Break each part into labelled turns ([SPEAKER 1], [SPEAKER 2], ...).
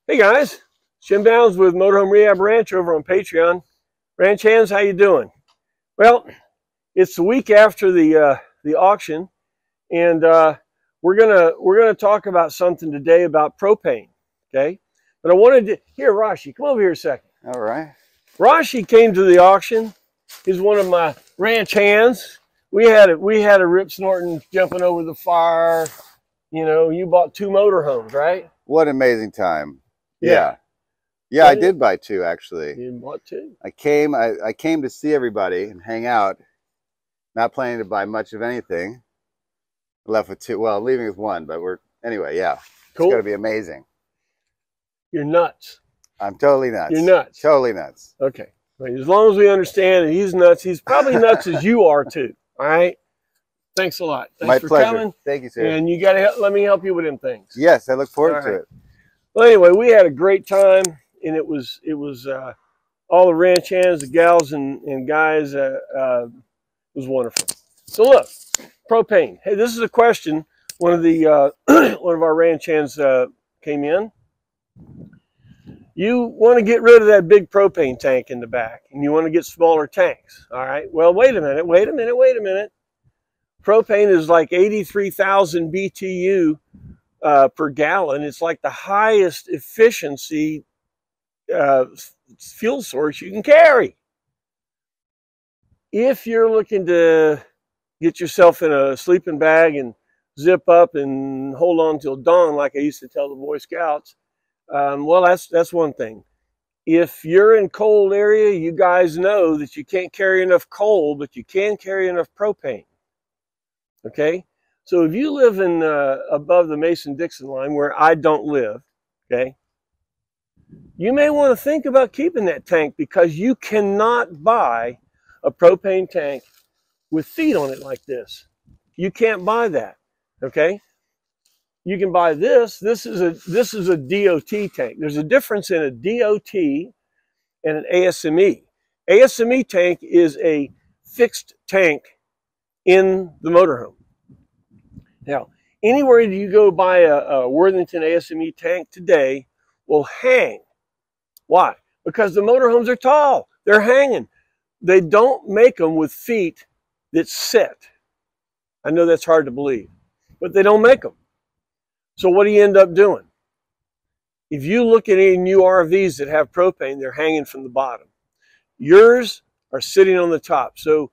[SPEAKER 1] Hey guys, Jim Downs with Motorhome Rehab Ranch over on Patreon. Ranch hands, how you doing? Well, it's the week after the auction, and we're gonna talk about something today about propane. Okay, but I wanted to Rashi, come over here a second.
[SPEAKER 2] All right.
[SPEAKER 1] Rashi came to the auction. He's one of my ranch hands. We had a rip snorting jumping over the fire. You know, you bought 2 motorhomes, right?
[SPEAKER 2] What an amazing time.
[SPEAKER 1] Yeah.
[SPEAKER 2] Yeah, I did buy 2 actually.
[SPEAKER 1] You bought 2.
[SPEAKER 2] I came to see everybody and hang out, not planning to buy much of anything. Left with 2, well, leaving with 1, but anyway, yeah.
[SPEAKER 1] Cool.
[SPEAKER 2] It's gonna be amazing.
[SPEAKER 1] You're nuts.
[SPEAKER 2] I'm totally nuts.
[SPEAKER 1] You're nuts.
[SPEAKER 2] Totally nuts.
[SPEAKER 1] Okay. As long as we understand that he's nuts, he's probably nuts as you are too. All right. Thanks a lot. Thanks for coming.
[SPEAKER 2] Thank you, sir.
[SPEAKER 1] And you got to let me help you with them things.
[SPEAKER 2] Yes, I look forward to it.
[SPEAKER 1] Well, anyway, we had a great time, and it was all the ranch hands, the gals and guys. It was wonderful. So look, propane. Hey, this is a question. One of the one of our ranch hands came in. You want to get rid of that big propane tank in the back, and you want to get smaller tanks. All right. Well, wait a minute. Propane is like 83,000 BTU per gallon. It's like the highest efficiency fuel source you can carry. If you're looking to get yourself in a sleeping bag and zip up and hold on till dawn, like I used to tell the Boy Scouts, well, that's one thing. If you're in cold area, you guys know that you can't carry enough coal, but you can carry enough propane. Okay, so if you live in above the Mason-Dixon line, where I don't live, okay, you may want to think about keeping that tank, because you cannot buy a propane tank with feet on it like this. You can't buy that. Okay, you can buy this. This is a DOT tank. There's a difference in a DOT and an ASME. ASME tank is a fixed tank in the motorhome. Now, anywhere you go buy a Worthington ASME tank today will hang. Why? Because the motorhomes are tall. They're hanging. They don't make them with feet that sit. I know that's hard to believe, but they don't make them. So what do you end up doing? If you look at any new RVs that have propane, they're hanging from the bottom. Yours are sitting on the top. So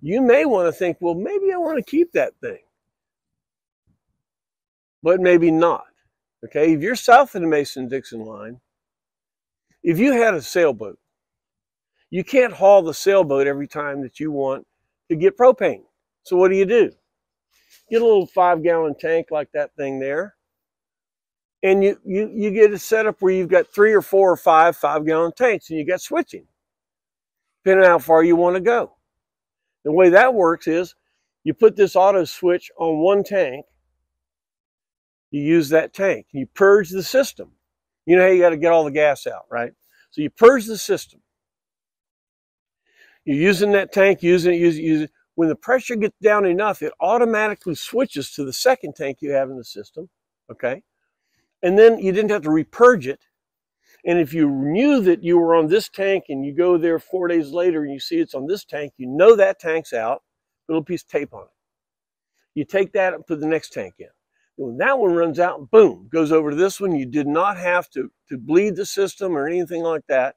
[SPEAKER 1] you may want to think, well, maybe I want to keep that thing. But maybe not. Okay, if you're south of the Mason-Dixon line, if you had a sailboat, you can't haul the sailboat every time that you want to get propane. So what do? Get a little 5-gallon tank like that thing there, and you get it set up where you've got 3 or 4 or 5 5-gallon tanks, and you got switching, depending on how far you want to go. The way that works is you put this auto switch on one tank. You use that tank. You purge the system. You know how you got to get all the gas out, right? So you purge the system. You're using that tank, using it. When the pressure gets down enough, it automatically switches to the second tank you have in the system, okay? And then you didn't have to repurge it. And if you knew that you were on this tank and you go there 4 days later and you see it's on this tank, you know that tank's out, a little piece of tape on it. You take that and put the next tank in. When that one runs out, boom, goes over to this one. You did not have to bleed the system or anything like that.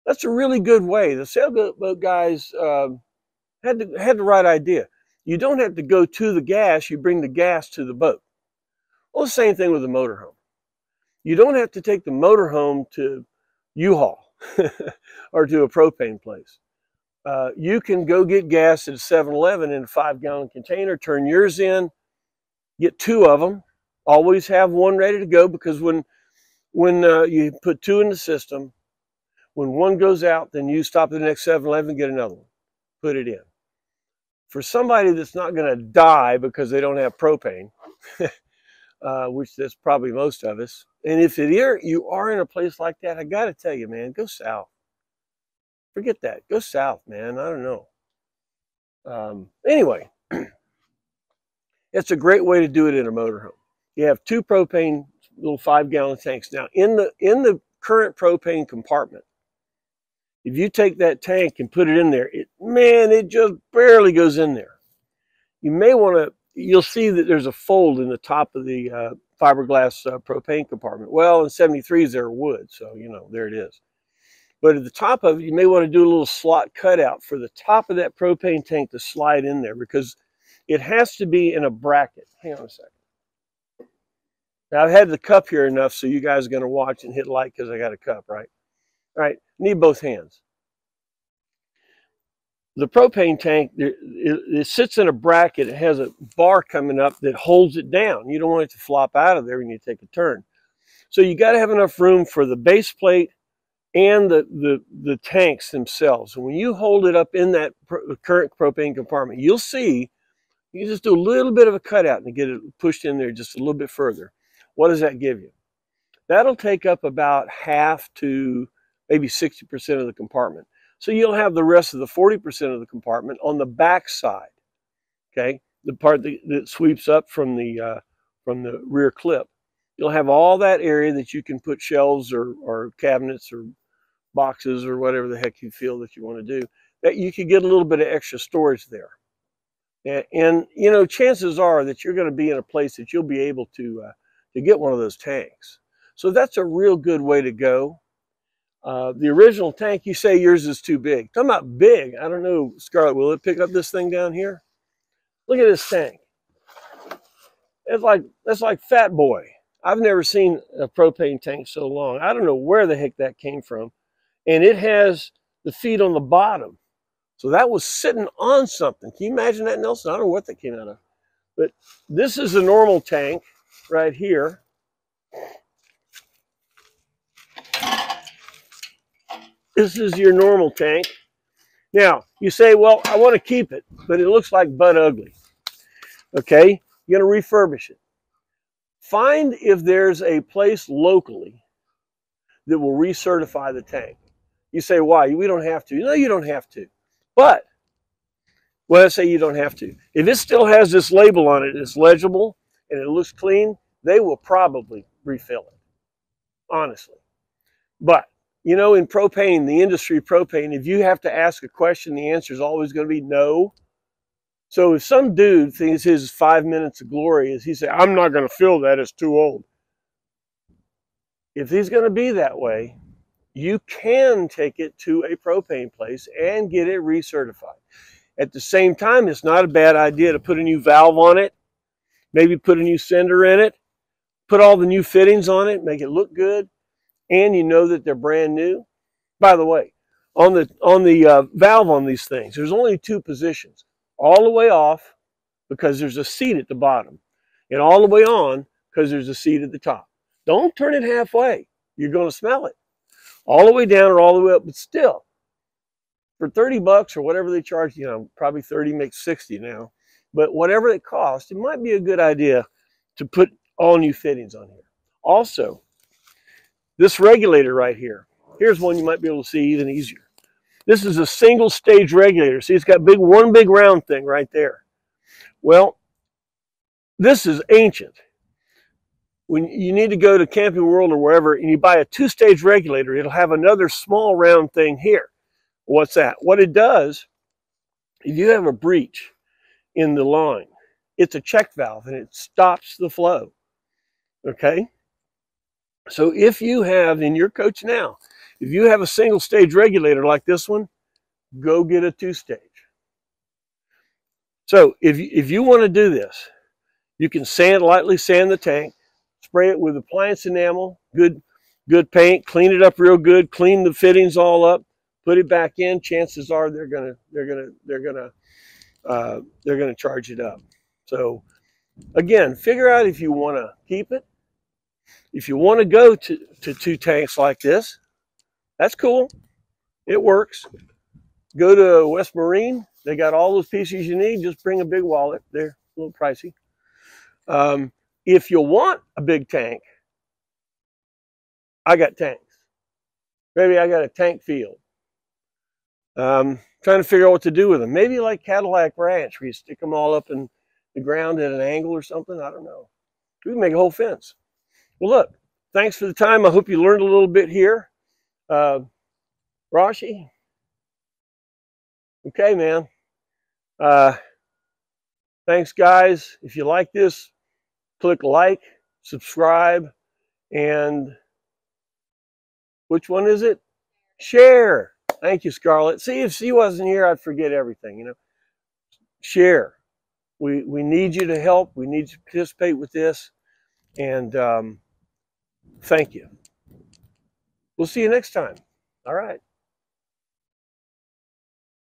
[SPEAKER 1] That's a really good way. The sailboat guys had the right idea. You don't have to go to the gas. You bring the gas to the boat. Well, the same thing with the motorhome. You don't have to take the motorhome to U-Haul or to a propane place. You can go get gas at a 7-Eleven in a 5-gallon container, turn yours in, get 2 of them. Always have one ready to go, because when you put 2 in the system, when one goes out, then you stop at the next 7-Eleven and get another one. Put it in. For somebody that's not going to die because they don't have propane, which that's probably most of us, and if you are in a place like that, I got to tell you, man, go south. Forget that. Go south, man. I don't know. Anyway, it's a great way to do it in a motorhome. You have 2 propane little 5-gallon tanks. Now, in the current propane compartment, if you take that tank and put it in there, it just barely goes in there. You may want to, you'll see that there's a fold in the top of the fiberglass propane compartment. Well, in 73s, they're wood, so, you know, there it is. But at the top of it, you may want to do a little slot cutout for the top of that propane tank to slide in there, because it has to be in a bracket. Hang on a second. Now, I've had the cup here enough, so you guys are going to watch and hit like because I got a cup, right? All right, need both hands. The propane tank, it sits in a bracket. It has a bar coming up that holds it down. You don't want it to flop out of there when you take a turn. So you got to have enough room for the base plate and the tanks themselves. And when you hold it up in that current propane compartment, you'll see you just do a little bit of a cutout and get it pushed in there just a little bit further. What does that give you? That'll take up about half to maybe 60% of the compartment. So you'll have the rest of the 40% of the compartment on the back side, okay? The part that sweeps up from the rear clip. You'll have all that area that you can put shelves or cabinets or boxes or whatever the heck you feel that you want to do, that you could get a little bit of extra storage there. And you know, chances are that you're going to be in a place that you'll be able to get one of those tanks. So that's a real good way to go. The original tank, you say yours is too big. Talking about big, I don't know, Scarlett, will it pick up this thing down here? Look at this tank. That's like Fat Boy. I've never seen a propane tank so long. I don't know where the heck that came from. And it has the feet on the bottom. So that was sitting on something. Can you imagine that, Nelson? I don't know what that came out of. But this is a normal tank right here. This is your normal tank. Now, you say, well, I want to keep it, but it looks like butt ugly. Okay, you're going to refurbish it. Find if there's a place locally that will recertify the tank. You say, why? We don't have to. No, you don't have to. But, well, let's say you don't have to. If it still has this label on it, it's legible, and it looks clean, they will probably refill it, honestly. But, you know, in propane, the industry propane, if you have to ask a question, the answer is always going to be no. So if some dude thinks his 5 minutes of glory is, he say, I'm not going to fill that, it's too old. If he's going to be that way, you can take it to a propane place and get it recertified. At the same time, it's not a bad idea to put a new valve on it, maybe put a new sender in it, put all the new fittings on it, make it look good, and you know that they're brand new. By the way, on the valve on these things, there's only 2 positions. All the way off, because there's a seat at the bottom, and all the way on, because there's a seat at the top. Don't turn it halfway. You're going to smell it. All the way down or all the way up, but still, for 30 bucks or whatever they charge, you know, probably 30 makes 60 now, but whatever it costs, it might be a good idea to put all new fittings on here. Also, this regulator right here, here's one you might be able to see even easier. This is a single stage regulator. See, it's got one big round thing right there. Well, this is ancient. When you need to go to Camping World or wherever and you buy a 2-stage regulator, it'll have another small round thing here. What's that? What it does, if you have a breach in the line, it's a check valve and it stops the flow. Okay? So if you have, in your coach now, if you have a single stage regulator like this one, go get a 2-stage. So if you want to do this, you can lightly sand the tank, spray it with appliance enamel, good paint, clean it up real good, clean the fittings all up, put it back in. Chances are they're gonna charge it up. So again, figure out if you want to keep it. If you want to go to 2 tanks like this, that's cool. It works. Go to West Marine. They got all those pieces you need. Just bring a big wallet. They're a little pricey. If you want a big tank, I got tanks. Maybe I got a tank field. Trying to figure out what to do with them. Maybe like Cadillac Ranch, where you stick them all up in the ground at an angle or something. I don't know. We can make a whole fence. Well, look, thanks for the time. I hope you learned a little bit here. Rashi? Okay, man. Thanks, guys. If you like this, click like, subscribe, and which one is it? Share. Thank you, Scarlett. See, if she wasn't here, I'd forget everything, you know. Share. We need you to help. We need you to participate with this. And thank you. We'll see you next time. All right.